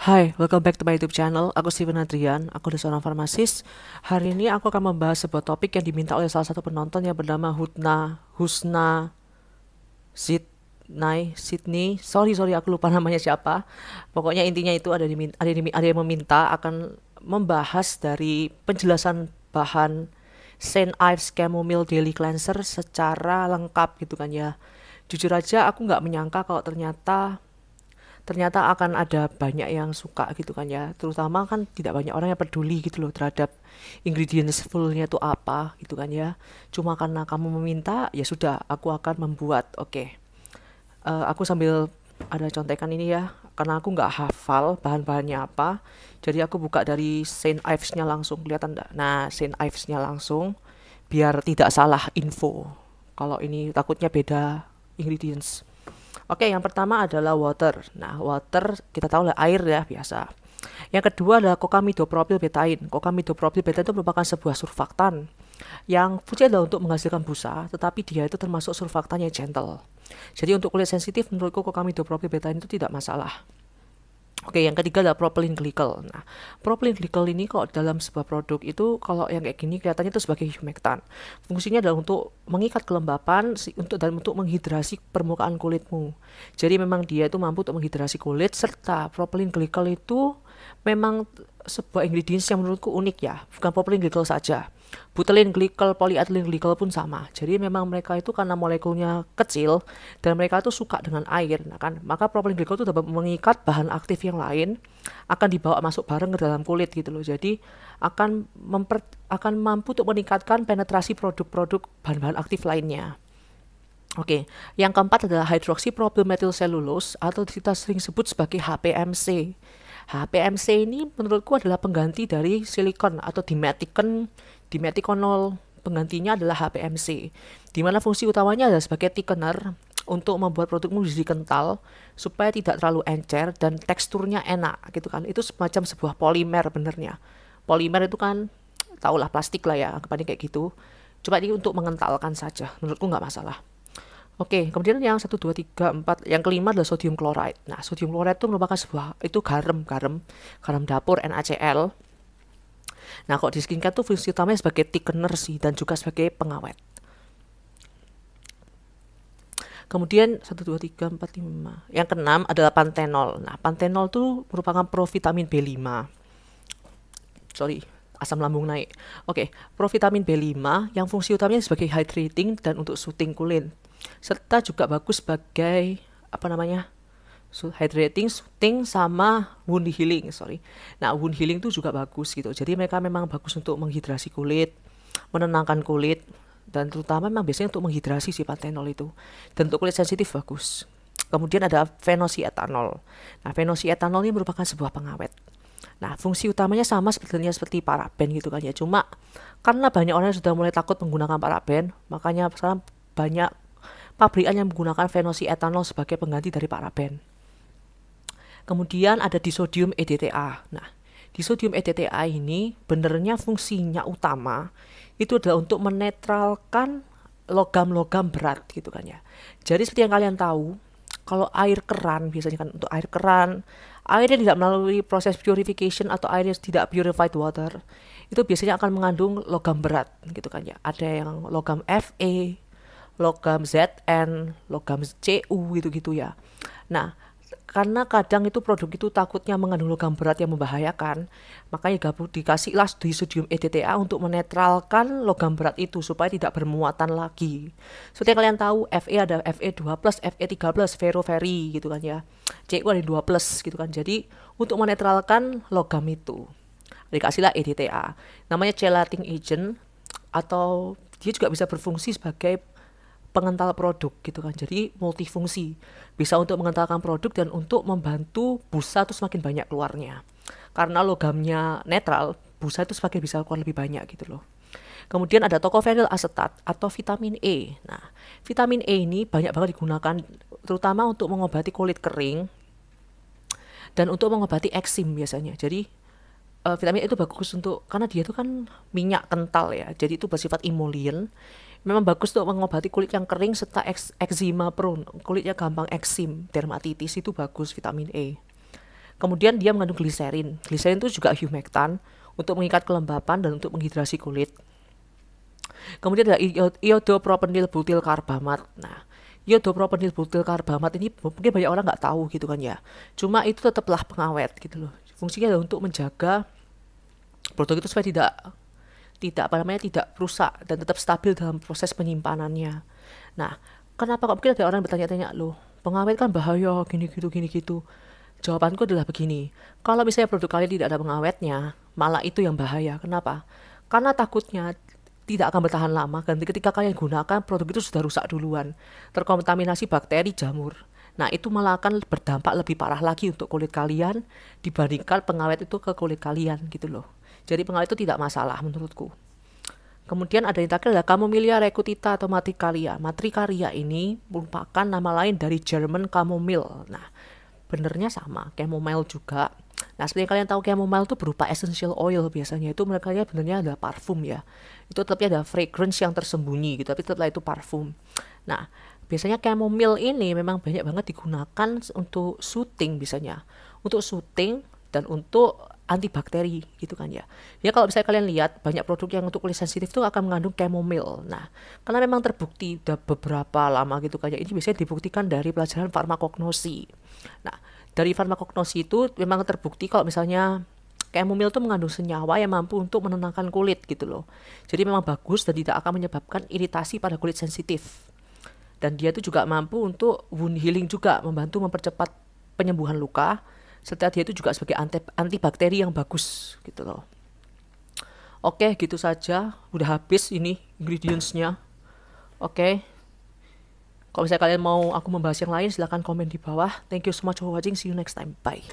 Hai, welcome back to my YouTube channel. Aku Steven Adrian, aku adalah seorang farmasis. Hari ini aku akan membahas sebuah topik yang diminta oleh salah satu penonton yang bernama Husna Sydney. Sorry, aku lupa namanya siapa. Pokoknya intinya itu ada yang meminta akan membahas dari penjelasan bahan St. Ives Chamomile Daily Cleanser secara lengkap gitu kan ya. Jujur aja aku nggak menyangka kalau ternyata akan ada banyak yang suka gitu kan ya, terutama kan tidak banyak orang yang peduli gitu loh terhadap ingredients fullnya itu apa gitu kan ya. Cuma karena kamu meminta, ya sudah aku akan membuat. Oke. Aku sambil ada contekan ini ya, karena aku nggak hafal bahan-bahannya apa, jadi aku buka dari Saint Ives-nya langsung, kelihatan enggak? Nah, Saint Ives-nya langsung biar tidak salah info kalau ini takutnya beda ingredients. Oke, yang pertama adalah water. Nah, water kita tahu lah air ya biasa. Yang kedua adalah kokamidopropylbetain. Kokamidopropylbetain itu merupakan sebuah surfaktan yang fungsinya adalah untuk menghasilkan busa, tetapi dia itu termasuk surfaktan yang gentle. Jadi untuk kulit sensitif menurutku kokamidopropylbetain itu tidak masalah. Oke, yang ketiga adalah propylene glycol. Nah, propylene glycol ini kalau dalam sebuah produk itu kalau yang kayak gini kelihatannya itu sebagai humectant. Fungsinya adalah untuk mengikat kelembapan dan untuk menghidrasi permukaan kulitmu. Jadi memang dia itu mampu untuk menghidrasi kulit, serta propylene glycol itu memang sebuah ingredients yang menurutku unik ya. Bukan propylene glycol saja. Butylene glycol, polyethylene glycol pun sama. Jadi memang mereka itu karena molekulnya kecil dan mereka itu suka dengan air, nah kan, maka propylene glycol itu dapat mengikat bahan aktif yang lain, akan dibawa masuk bareng ke dalam kulit gitu loh. Jadi akan mampu untuk meningkatkan penetrasi produk-produk bahan-bahan aktif lainnya. Oke, yang keempat adalah hydroxypropylmethylcellulose atau kita sering sebut sebagai HPMC. HPMC ini menurutku adalah pengganti dari silikon atau dimeticonol. Penggantinya adalah HPMC, di mana fungsi utamanya adalah sebagai thickener untuk membuat produkmu jadi kental supaya tidak terlalu encer dan teksturnya enak gitu kan. Itu semacam sebuah polimer benernya. Polimer itu kan tahulah plastik lah ya, anggapannya kayak gitu. Coba ini untuk mengentalkan saja, menurutku nggak masalah. Oke, kemudian yang 1, 2, 3, 4, yang kelima adalah sodium chloride. Nah, sodium chloride itu merupakan itu garam dapur NaCl. Nah, kalau di skincare tuh fungsi utamanya sebagai thickener sih dan juga sebagai pengawet. Kemudian 1, 2, 3, 4, 5. Yang keenam adalah panthenol. Nah, panthenol itu merupakan provitamin B5. Sorry, asam lambung naik. Oke, provitamin B5 yang fungsi utamanya sebagai hydrating dan untuk soothing kulit. Serta juga bagus sebagai hydrating, soothing, sama wound healing. Nah, wound healing itu juga bagus gitu. Jadi mereka memang bagus untuk menghidrasi kulit, menenangkan kulit, dan terutama memang biasanya untuk menghidrasi si panthenol itu. Dan untuk kulit sensitif bagus. Kemudian ada phenosietanol. Nah, phenosietanol ini merupakan sebuah pengawet. Nah, fungsi utamanya sama sebetulnya seperti paraben gitu kan ya. Cuma karena banyak orang yang sudah mulai takut menggunakan paraben, makanya sekarang banyak pabrikan yang menggunakan phenosietanol sebagai pengganti dari paraben. Kemudian ada disodium EDTA. Nah, disodium EDTA ini benernya fungsinya utama itu adalah untuk menetralkan logam-logam berat gitu kan ya. Jadi seperti yang kalian tahu, kalau air keran biasanya kan untuk air keran, airnya tidak melalui proses purification atau airnya tidak purified water, itu biasanya akan mengandung logam berat gitu kan ya. Ada yang logam Fe, logam Zn, logam Cu gitu-gitu ya. Nah, karena kadang itu produk itu takutnya mengandung logam berat yang membahayakan, makanya dikasihlah disodium EDTA untuk menetralkan logam berat itu supaya tidak bermuatan lagi. Seperti yang kalian tahu, Fe ada Fe2+, Fe3+, ferroferi gitu kan ya. Cu ada 2+ gitu kan. Jadi untuk menetralkan logam itu dikasihlah EDTA. Namanya chelating agent, atau dia juga bisa berfungsi sebagai pengental produk gitu kan. Jadi multifungsi, bisa untuk mengentalkan produk dan untuk membantu busa itu semakin banyak keluarnya. Karena logamnya netral, busa itu semakin bisa keluar lebih banyak gitu loh. Kemudian ada tocopherol asetat atau vitamin E. Nah, vitamin E ini banyak banget digunakan terutama untuk mengobati kulit kering dan untuk mengobati eksim biasanya. Jadi vitamin E itu bagus untuk, karena dia itu kan minyak kental ya, jadi itu bersifat emollient. Memang bagus untuk mengobati kulit yang kering serta eczema prone, kulitnya gampang eksim, dermatitis, itu bagus vitamin E. Kemudian dia mengandung gliserin. Gliserin itu juga humectant untuk mengikat kelembapan dan untuk menghidrasi kulit. Kemudian ada iodopropenyl butyl karbamat. Nah, iodopropenyl butyl karbamat ini mungkin banyak orang nggak tahu gitu kan ya. Cuma itu tetaplah pengawet gitu loh. Fungsinya adalah untuk menjaga produk itu supaya tidak rusak dan tetap stabil dalam proses penyimpanannya. Nah, kenapa kok mungkin ada orang bertanya-tanya, loh, pengawet kan bahaya gini gitu. Jawabanku adalah begini, kalau misalnya produk kalian tidak ada pengawetnya, malah itu yang bahaya. Kenapa? Karena takutnya tidak akan bertahan lama, dan ketika kalian gunakan produk itu sudah rusak duluan, terkontaminasi bakteri, jamur. Nah, itu malah akan berdampak lebih parah lagi untuk kulit kalian dibandingkan pengawet itu ke kulit kalian gitu loh. Jadi pengawet itu tidak masalah menurutku. Kemudian ada yang terakhir adalah Camellia recutita atau matricaria. Matricaria ini merupakan nama lain dari German chamomile. Nah, benernya sama, chamomile juga. Nah, seperti yang kalian tahu, chamomile itu berupa essential oil biasanya. Itu mereka benernya ada parfum ya. Itu tetapnya ada fragrance yang tersembunyi gitu, tapi tetaplah itu parfum. Nah, biasanya chamomile ini memang banyak banget digunakan untuk syuting biasanya. Untuk syuting dan untuk antibakteri gitu kan ya. Ya kalau misalnya kalian lihat banyak produk yang untuk kulit sensitif itu akan mengandung chamomile. Nah, karena memang terbukti udah beberapa lama gitu kan ya. Ini biasanya dibuktikan dari pelajaran farmakognosi. Nah, dari farmakognosi itu memang terbukti kalau misalnya chamomile itu mengandung senyawa yang mampu untuk menenangkan kulit gitu loh. Jadi memang bagus dan tidak akan menyebabkan iritasi pada kulit sensitif. Dan dia itu juga mampu untuk wound healing juga, membantu mempercepat penyembuhan luka. Serta dia itu juga sebagai antibakteri yang bagus gitu loh. Oke, gitu saja. Udah habis ini ingredients-nya. Oke. Kalau misalnya kalian mau aku membahas yang lain, silahkan komen di bawah. Thank you so much for watching. See you next time. Bye.